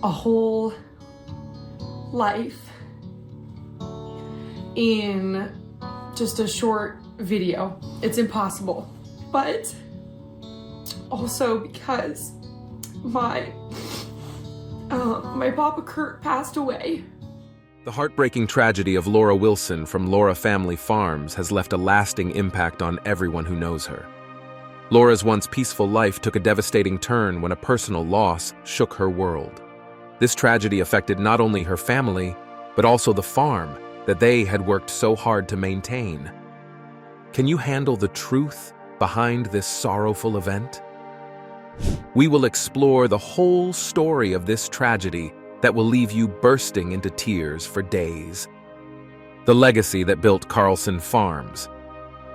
a whole life in just a short video. It's impossible. But also because my Papa Kurt passed away. The heartbreaking tragedy of Laura Wilson from Laura Family Farms has left a lasting impact on everyone who knows her. Laura's once peaceful life took a devastating turn when a personal loss shook her world. This tragedy affected not only her family, but also the farm that they had worked so hard to maintain. Can you handle the truth behind this sorrowful event? We will explore the whole story of this tragedy that will leave you bursting into tears for days. The legacy that built Carlson Farms.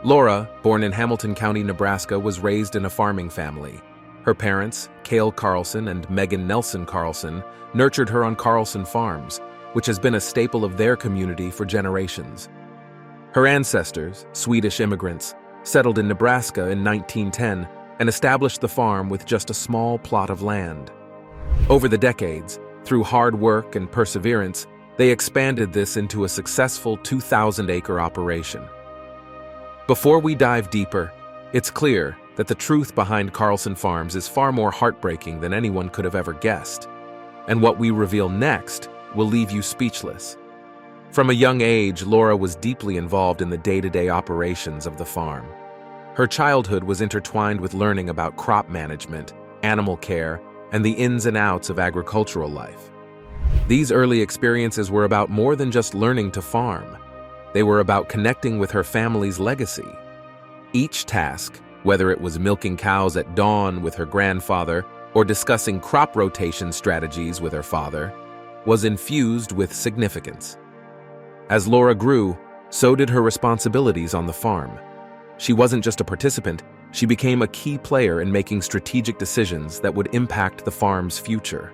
Laura, born in Hamilton County, Nebraska, was raised in a farming family. Her parents, Kale Carlson and Megan Nelson Carlson, nurtured her on Carlson Farms, which has been a staple of their community for generations. Her ancestors, Swedish immigrants, settled in Nebraska in 1910 and established the farm with just a small plot of land. Over the decades, through hard work and perseverance, they expanded this into a successful 2,000-acre operation. Before we dive deeper, it's clear that the truth behind Carlson Farms is far more heartbreaking than anyone could have ever guessed. And what we reveal next will leave you speechless. From a young age, Laura was deeply involved in the day-to-day operations of the farm. Her childhood was intertwined with learning about crop management, animal care, and the ins and outs of agricultural life. These early experiences were about more than just learning to farm. They were about connecting with her family's legacy. Each task, whether it was milking cows at dawn with her grandfather or discussing crop rotation strategies with her father, was infused with significance. As Laura grew, so did her responsibilities on the farm. She wasn't just a participant, she became a key player in making strategic decisions that would impact the farm's future.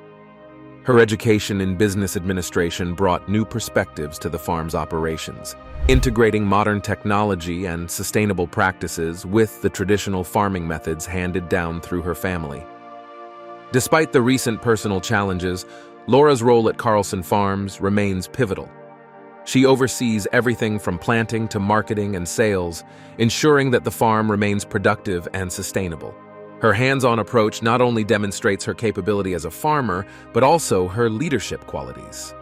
Her education in business administration brought new perspectives to the farm's operations, integrating modern technology and sustainable practices with the traditional farming methods handed down through her family. Despite the recent personal challenges, Laura's role at Carlson Farms remains pivotal. She oversees everything from planting to marketing and sales, ensuring that the farm remains productive and sustainable. Her hands-on approach not only demonstrates her capability as a farmer, but also her leadership qualities.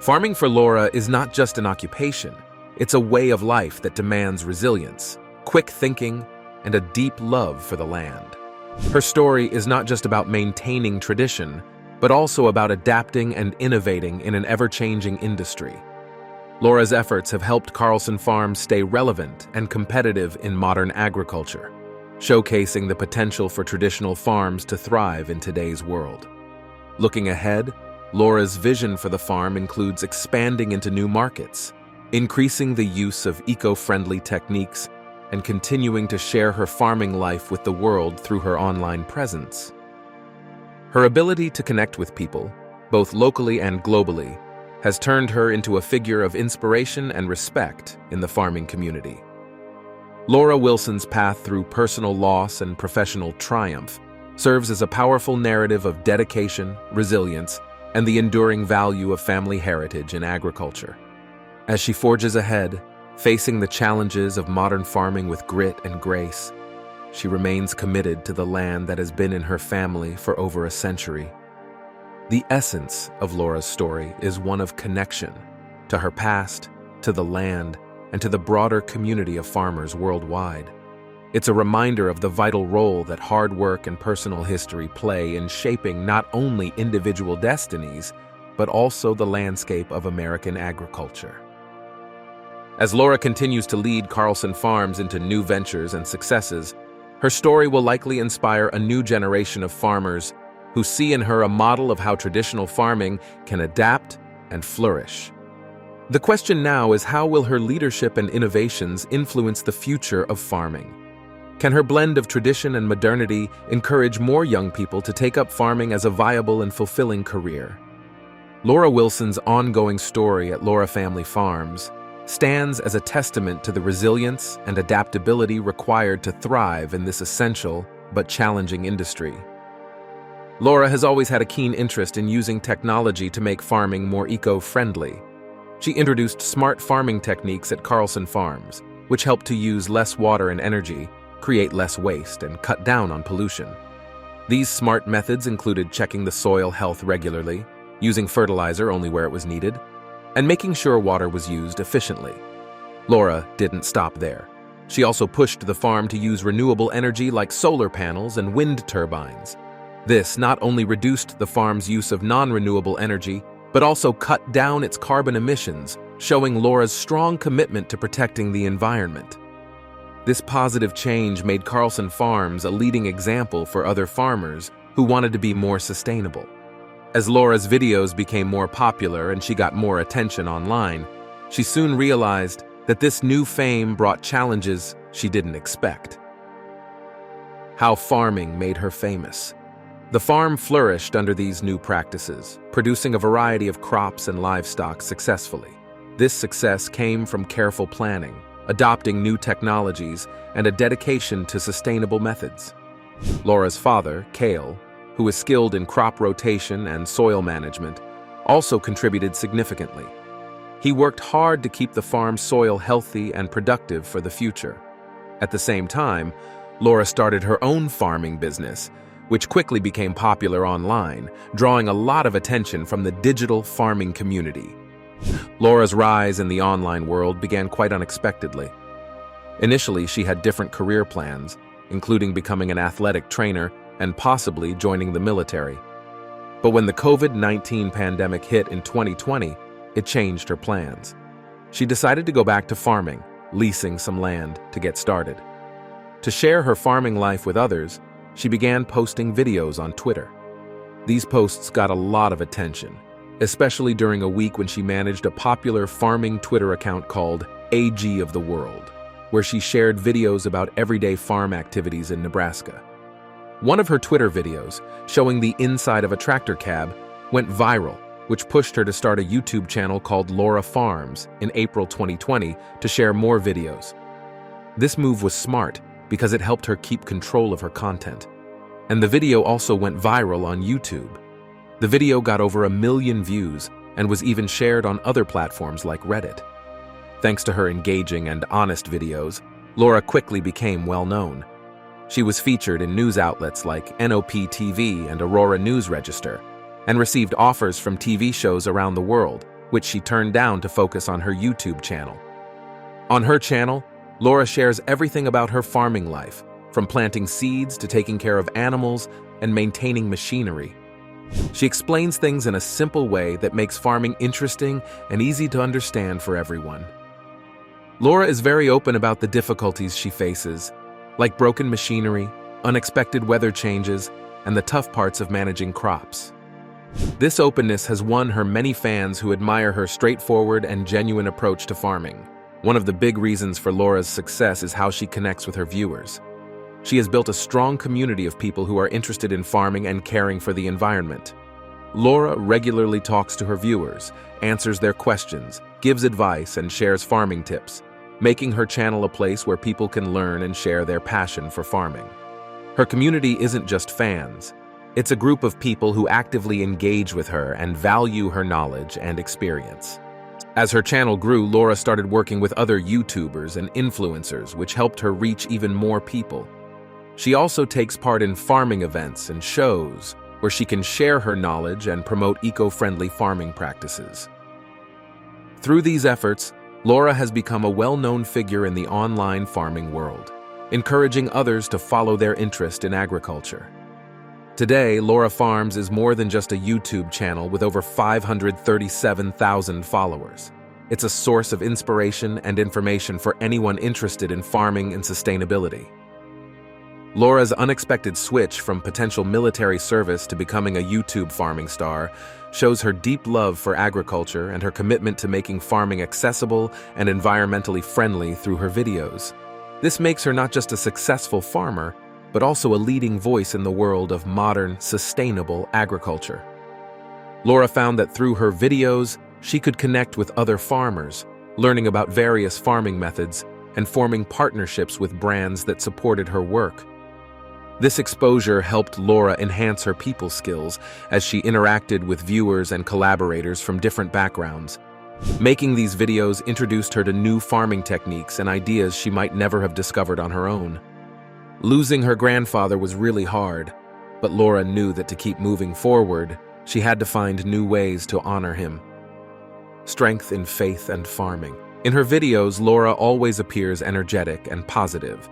Farming for Laura is not just an occupation, it's a way of life that demands resilience, quick thinking, and a deep love for the land. Her story is not just about maintaining tradition, but also about adapting and innovating in an ever-changing industry. Laura's efforts have helped Carlson Farms stay relevant and competitive in modern agriculture, showcasing the potential for traditional farms to thrive in today's world. Looking ahead, Laura's vision for the farm includes expanding into new markets, increasing the use of eco-friendly techniques, and continuing to share her farming life with the world through her online presence. Her ability to connect with people, both locally and globally, has turned her into a figure of inspiration and respect in the farming community. Laura Wilson's path through personal loss and professional triumph serves as a powerful narrative of dedication, resilience, and the enduring value of family heritage in agriculture. As she forges ahead, facing the challenges of modern farming with grit and grace, she remains committed to the land that has been in her family for over a century. The essence of Laura's story is one of connection to her past, to the land, and to the broader community of farmers worldwide. It's a reminder of the vital role that hard work and personal history play in shaping not only individual destinies, but also the landscape of American agriculture. As Laura continues to lead Carlson Farms into new ventures and successes, her story will likely inspire a new generation of farmers who see in her a model of how traditional farming can adapt and flourish. The question now is, how will her leadership and innovations influence the future of farming? Can her blend of tradition and modernity encourage more young people to take up farming as a viable and fulfilling career? Laura Wilson's ongoing story at Laura Family Farms stands as a testament to the resilience and adaptability required to thrive in this essential but challenging industry. Laura has always had a keen interest in using technology to make farming more eco-friendly. She introduced smart farming techniques at Carlson Farms, which helped to use less water and energy, create less waste, and cut down on pollution. These smart methods included checking the soil health regularly, using fertilizer only where it was needed, and making sure water was used efficiently. Laura didn't stop there. She also pushed the farm to use renewable energy like solar panels and wind turbines. This not only reduced the farm's use of non-renewable energy, but also cut down its carbon emissions, showing Laura's strong commitment to protecting the environment. This positive change made Carlson Farms a leading example for other farmers who wanted to be more sustainable. As Laura's videos became more popular and she got more attention online, she soon realized that this new fame brought challenges she didn't expect. How farming made her famous. The farm flourished under these new practices, producing a variety of crops and livestock successfully. This success came from careful planning, adopting new technologies, and a dedication to sustainable methods. Laura's father, Kale, who is skilled in crop rotation and soil management, also contributed significantly. He worked hard to keep the farm's soil healthy and productive for the future. At the same time, Laura started her own farming business, which quickly became popular online, drawing a lot of attention from the digital farming community. Laura's rise in the online world began quite unexpectedly. Initially, she had different career plans, including becoming an athletic trainer and possibly joining the military. But when the COVID-19 pandemic hit in 2020, it changed her plans. She decided to go back to farming, leasing some land to get started. To share her farming life with others, she began posting videos on Twitter. These posts got a lot of attention, especially during a week when she managed a popular farming Twitter account called AG of the World, where she shared videos about everyday farm activities in Nebraska. One of her Twitter videos, showing the inside of a tractor cab, went viral, which pushed her to start a YouTube channel called Laura Farms in April 2020 to share more videos. This move was smart because it helped her keep control of her content. And the video also went viral on YouTube. The video got over 1 million views and was even shared on other platforms like Reddit. Thanks to her engaging and honest videos, Laura quickly became well-known. She was featured in news outlets like NOP TV and Aurora News Register, and received offers from TV shows around the world, which she turned down to focus on her YouTube channel. On her channel, Laura shares everything about her farming life, from planting seeds to taking care of animals and maintaining machinery. She explains things in a simple way that makes farming interesting and easy to understand for everyone. Laura is very open about the difficulties she faces, like broken machinery, unexpected weather changes, and the tough parts of managing crops. This openness has won her many fans who admire her straightforward and genuine approach to farming. One of the big reasons for Laura's success is how she connects with her viewers. She has built a strong community of people who are interested in farming and caring for the environment. Laura regularly talks to her viewers, answers their questions, gives advice, and shares farming tips, making her channel a place where people can learn and share their passion for farming. Her community isn't just fans. It's a group of people who actively engage with her and value her knowledge and experience. As her channel grew, Laura started working with other YouTubers and influencers, which helped her reach even more people. She also takes part in farming events and shows where she can share her knowledge and promote eco-friendly farming practices. Through these efforts, Laura has become a well-known figure in the online farming world, encouraging others to follow their interest in agriculture. Today, Laura Farms is more than just a YouTube channel with over 537,000 followers. It's a source of inspiration and information for anyone interested in farming and sustainability. Laura's unexpected switch from potential military service to becoming a YouTube farming star shows her deep love for agriculture and her commitment to making farming accessible and environmentally friendly through her videos. This makes her not just a successful farmer, but also a leading voice in the world of modern, sustainable agriculture. Laura found that through her videos, she could connect with other farmers, learning about various farming methods and forming partnerships with brands that supported her work. This exposure helped Laura enhance her people skills as she interacted with viewers and collaborators from different backgrounds. Making these videos introduced her to new farming techniques and ideas she might never have discovered on her own. Losing her grandfather was really hard, but Laura knew that to keep moving forward, she had to find new ways to honor him. Strength in faith and farming. In her videos, Laura always appears energetic and positive.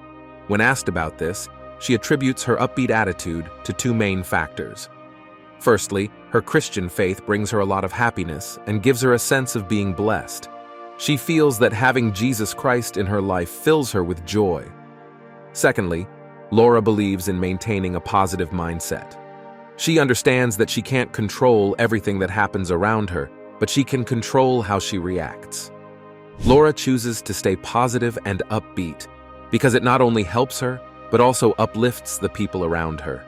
When asked about this, she attributes her upbeat attitude to two main factors. Firstly, her Christian faith brings her a lot of happiness and gives her a sense of being blessed. She feels that having Jesus Christ in her life fills her with joy. Secondly, Laura believes in maintaining a positive mindset. She understands that she can't control everything that happens around her, but she can control how she reacts. Laura chooses to stay positive and upbeat because it not only helps her, but also uplifts the people around her.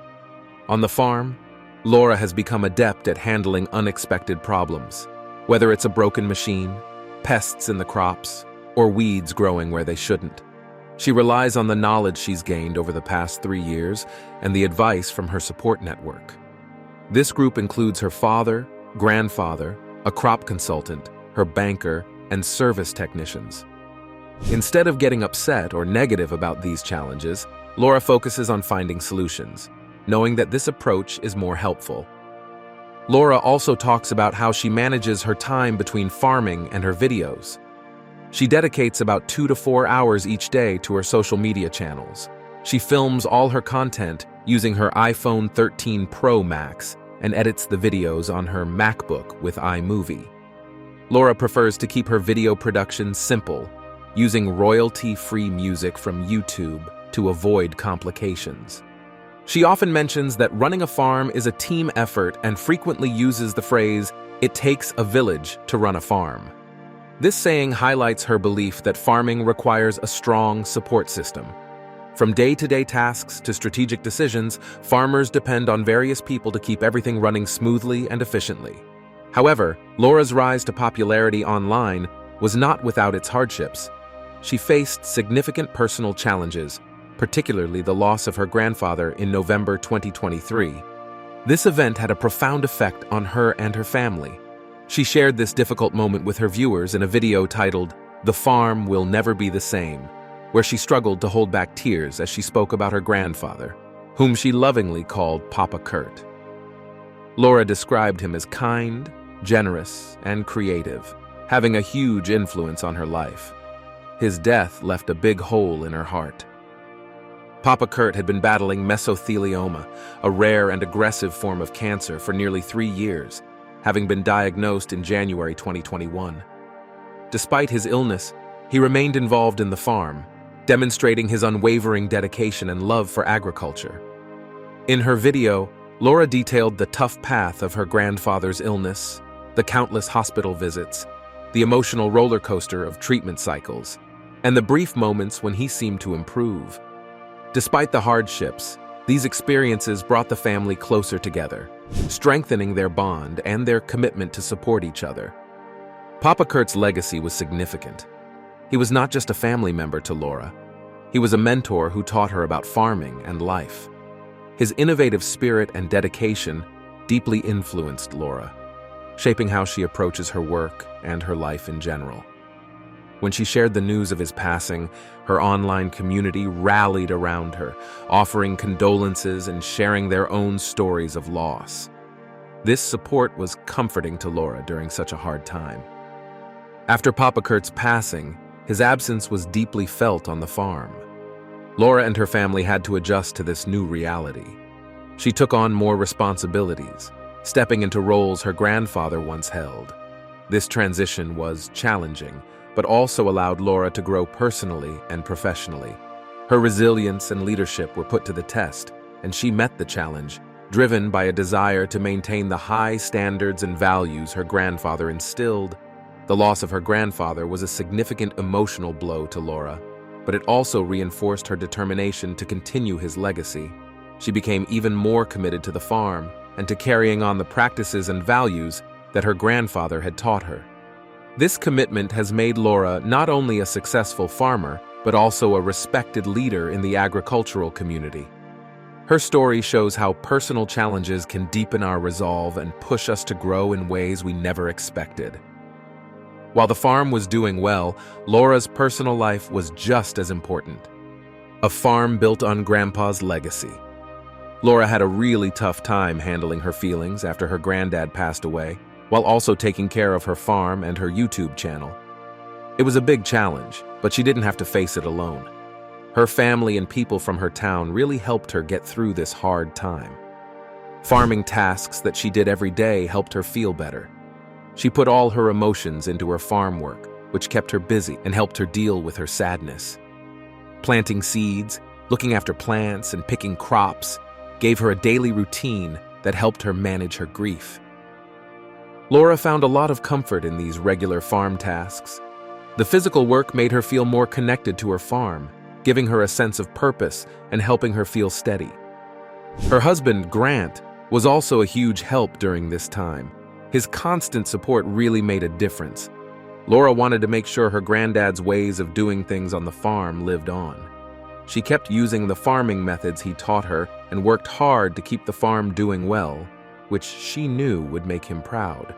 On the farm, Laura has become adept at handling unexpected problems, whether it's a broken machine, pests in the crops, or weeds growing where they shouldn't. She relies on the knowledge she's gained over the past 3 years and the advice from her support network. This group includes her father, grandfather, a crop consultant, her banker, and service technicians. Instead of getting upset or negative about these challenges, Laura focuses on finding solutions, knowing that this approach is more helpful. Laura also talks about how she manages her time between farming and her videos. She dedicates about 2 to 4 hours each day to her social media channels. She films all her content using her iPhone 13 Pro Max and edits the videos on her MacBook with iMovie. Laura prefers to keep her video production simple, using royalty-free music from YouTube to avoid complications. She often mentions that running a farm is a team effort and frequently uses the phrase, "It takes a village to run a farm." This saying highlights her belief that farming requires a strong support system. From day-to-day tasks to strategic decisions, farmers depend on various people to keep everything running smoothly and efficiently. However, Laura's rise to popularity online was not without its hardships. She faced significant personal challenges, particularly the loss of her grandfather in November 2023. This event had a profound effect on her and her family. She shared this difficult moment with her viewers in a video titled, "The Farm Will Never Be the Same," where she struggled to hold back tears as she spoke about her grandfather, whom she lovingly called Papa Kurt. Laura described him as kind, generous, and creative, having a huge influence on her life. His death left a big hole in her heart. Papa Kurt had been battling mesothelioma, a rare and aggressive form of cancer, for nearly 3 years, having been diagnosed in January 2021. Despite his illness, he remained involved in the farm, demonstrating his unwavering dedication and love for agriculture. In her video, Laura detailed the tough path of her grandfather's illness, the countless hospital visits, the emotional roller coaster of treatment cycles, and the brief moments when he seemed to improve. Despite the hardships, these experiences brought the family closer together, strengthening their bond and their commitment to support each other. Papa Kurt's legacy was significant. He was not just a family member to Laura. He was a mentor who taught her about farming and life. His innovative spirit and dedication deeply influenced Laura, shaping how she approaches her work and her life in general. When she shared the news of his passing, her online community rallied around her, offering condolences and sharing their own stories of loss. This support was comforting to Laura during such a hard time. After Papa Kurt's passing, his absence was deeply felt on the farm. Laura and her family had to adjust to this new reality. She took on more responsibilities, stepping into roles her grandfather once held. This transition was challenging, but also allowed Laura to grow personally and professionally. Her resilience and leadership were put to the test, and she met the challenge, driven by a desire to maintain the high standards and values her grandfather instilled. The loss of her grandfather was a significant emotional blow to Laura, but it also reinforced her determination to continue his legacy. She became even more committed to the farm and to carrying on the practices and values that her grandfather had taught her. This commitment has made Laura not only a successful farmer, but also a respected leader in the agricultural community. Her story shows how personal challenges can deepen our resolve and push us to grow in ways we never expected. While the farm was doing well, Laura's personal life was just as important. A farm built on Grandpa's legacy. Laura had a really tough time handling her feelings after her granddad passed away, while also taking care of her farm and her YouTube channel. It was a big challenge, but she didn't have to face it alone. Her family and people from her town really helped her get through this hard time. Farming tasks that she did every day helped her feel better. She put all her emotions into her farm work, which kept her busy and helped her deal with her sadness. Planting seeds, looking after plants, and picking crops gave her a daily routine that helped her manage her grief. Laura found a lot of comfort in these regular farm tasks. The physical work made her feel more connected to her farm, giving her a sense of purpose and helping her feel steady. Her husband, Grant, was also a huge help during this time. His constant support really made a difference. Laura wanted to make sure her granddad's ways of doing things on the farm lived on. She kept using the farming methods he taught her and worked hard to keep the farm doing well, which she knew would make him proud.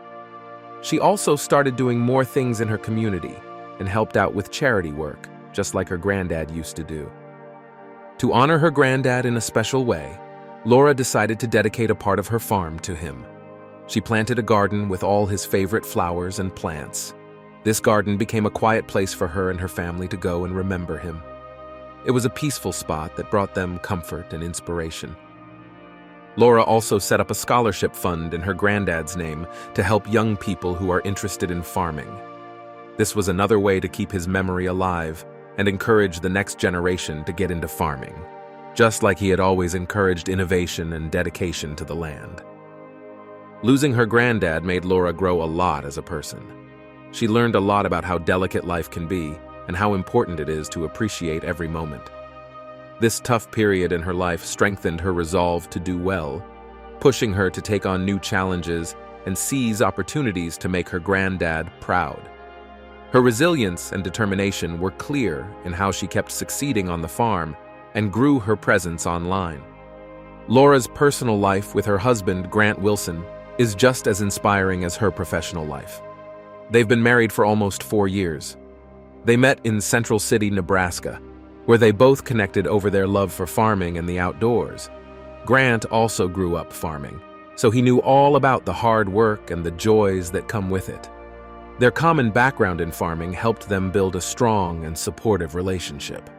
She also started doing more things in her community and helped out with charity work, just like her granddad used to do. To honor her granddad in a special way, Laura decided to dedicate a part of her farm to him. She planted a garden with all his favorite flowers and plants. This garden became a quiet place for her and her family to go and remember him. It was a peaceful spot that brought them comfort and inspiration. Laura also set up a scholarship fund in her granddad's name to help young people who are interested in farming. This was another way to keep his memory alive and encourage the next generation to get into farming, just like he had always encouraged innovation and dedication to the land. Losing her granddad made Laura grow a lot as a person. She learned a lot about how delicate life can be and how important it is to appreciate every moment. This tough period in her life strengthened her resolve to do well, pushing her to take on new challenges and seize opportunities to make her granddad proud. Her resilience and determination were clear in how she kept succeeding on the farm and grew her presence online. Laura's personal life with her husband, Grant Wilson, is just as inspiring as her professional life. They've been married for almost 4 years. They met in Central City, Nebraska, where they both connected over their love for farming and the outdoors. Grant also grew up farming, so he knew all about the hard work and the joys that come with it. Their common background in farming helped them build a strong and supportive relationship.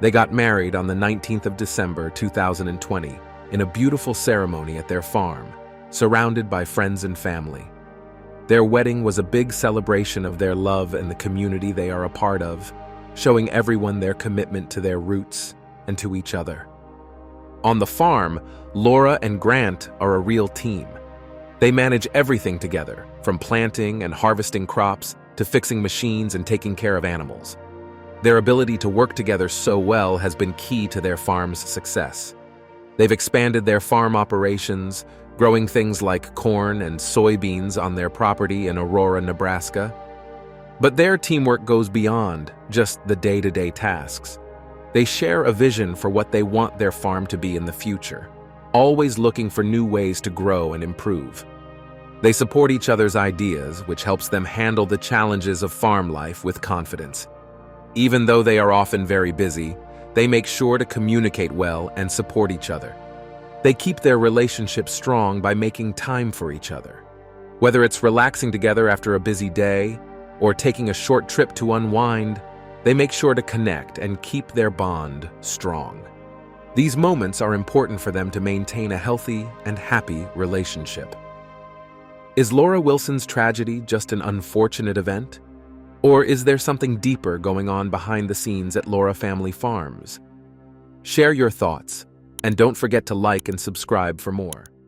They got married on the 19th of December 2020 in a beautiful ceremony at their farm, surrounded by friends and family. Their wedding was a big celebration of their love and the community they are a part of, showing everyone their commitment to their roots and to each other. On the farm, Laura and Grant are a real team. They manage everything together, from planting and harvesting crops to fixing machines and taking care of animals. Their ability to work together so well has been key to their farm's success. They've expanded their farm operations, growing things like corn and soybeans on their property in Aurora, Nebraska. But their teamwork goes beyond just the day-to-day tasks. They share a vision for what they want their farm to be in the future, always looking for new ways to grow and improve. They support each other's ideas, which helps them handle the challenges of farm life with confidence. Even though they are often very busy, they make sure to communicate well and support each other. They keep their relationship strong by making time for each other. Whether it's relaxing together after a busy day or taking a short trip to unwind, they make sure to connect and keep their bond strong. These moments are important for them to maintain a healthy and happy relationship. Is Laura Wilson's tragedy just an unfortunate event? Or is there something deeper going on behind the scenes at Laura Family Farms? Share your thoughts, and don't forget to like and subscribe for more.